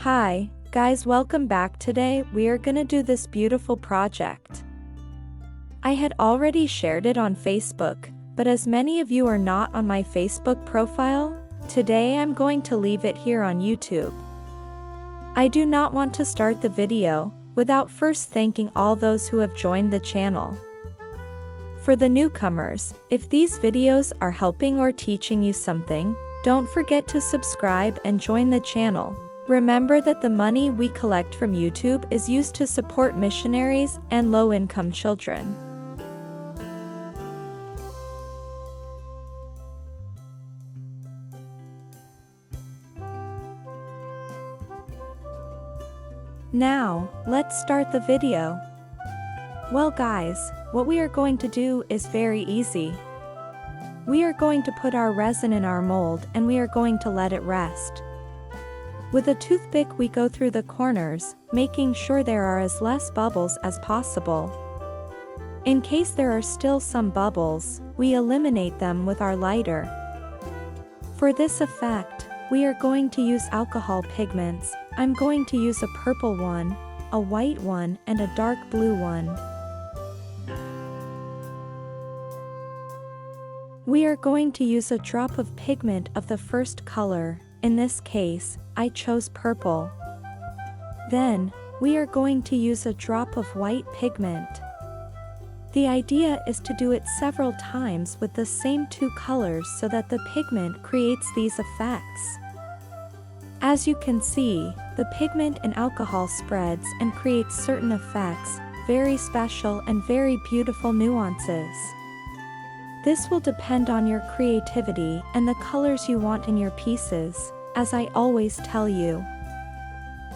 Hi, guys, welcome back. Today we are gonna do this beautiful project. I had already shared it on Facebook, but as many of you are not on my Facebook profile, today I'm going to leave it here on YouTube. I do not want to start the video without first thanking all those who have joined the channel. For the newcomers, if these videos are helping or teaching you something, don't forget to subscribe and join the channel. Remember that the money we collect from YouTube is used to support missionaries and low-income children. Now, let's start the video. Well guys, what we are going to do is very easy. We are going to put our resin in our mold and we are going to let it rest. With a toothpick we go through the corners, making sure there are as less bubbles as possible. In case there are still some bubbles, we eliminate them with our lighter. For this effect, we are going to use alcohol pigments. I'm going to use a purple one, a white one, and a dark blue one. We are going to use a drop of pigment of the first color. In this case, I chose purple. Then, we are going to use a drop of white pigment. The idea is to do it several times with the same two colors so that the pigment creates these effects. As you can see, the pigment and alcohol spreads and creates certain effects, very special and very beautiful nuances. This will depend on your creativity and the colors you want in your pieces, as I always tell you.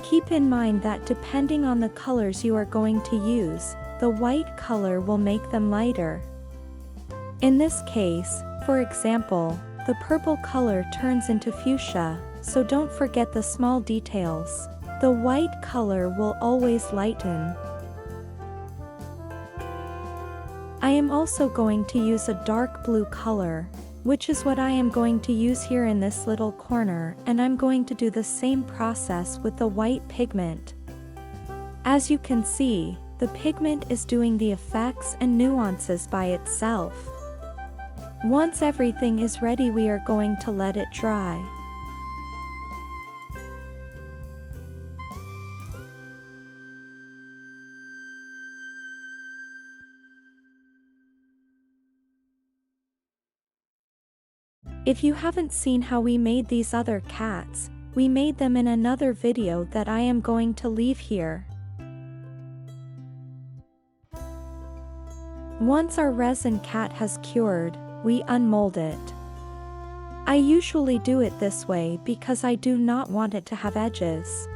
Keep in mind that depending on the colors you are going to use, the white color will make them lighter. In this case, for example, the purple color turns into fuchsia, so don't forget the small details. The white color will always lighten. I am also going to use a dark blue color, which is what I am going to use here in this little corner, and I'm going to do the same process with the white pigment. As you can see, the pigment is doing the effects and nuances by itself. Once everything is ready, we are going to let it dry. If you haven't seen how we made these other cats, we made them in another video that I am going to leave here. Once our resin cat has cured, we unmold it. I usually do it this way because I do not want it to have edges.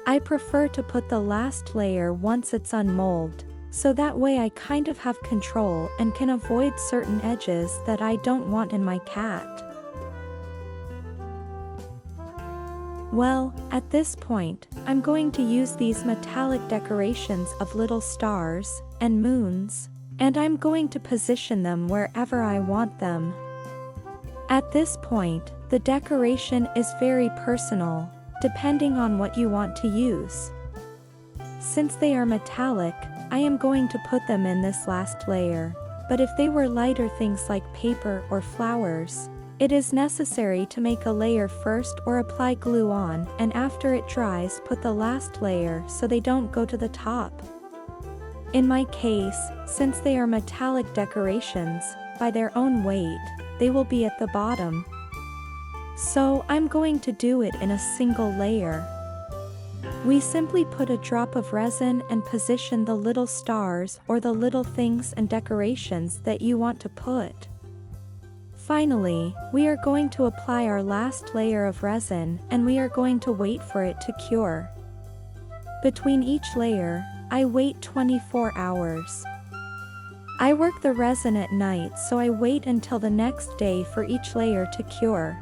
I prefer to put the last layer once it's unmolded, so that way I kind of have control and can avoid certain edges that I don't want in my cat. Well, at this point, I'm going to use these metallic decorations of little stars and moons, and I'm going to position them wherever I want them. At this point, the decoration is very personal, depending on what you want to use. Since they are metallic, I am going to put them in this last layer, but if they were lighter things like paper or flowers, it is necessary to make a layer first or apply glue on, and after it dries put the last layer so they don't go to the top. In my case, since they are metallic decorations, by their own weight, they will be at the bottom. So I'm going to do it in a single layer. We simply put a drop of resin and position the little stars or the little things and decorations that you want to put. Finally, we are going to apply our last layer of resin and we are going to wait for it to cure. Between each layer, I wait 24 hours. I work the resin at night, so I wait until the next day for each layer to cure.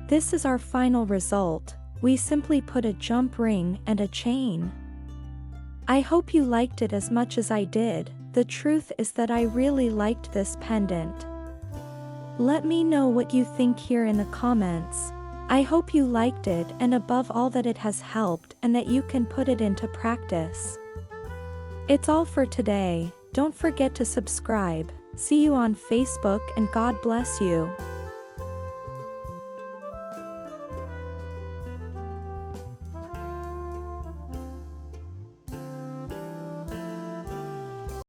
This is our final result. We simply put a jump ring and a chain. I hope you liked it as much as I did. The truth is that I really liked this pendant. Let me know what you think here in the comments. I hope you liked it and above all that it has helped and that you can put it into practice. It's all for today. Don't forget to subscribe. See you on Facebook and God bless you.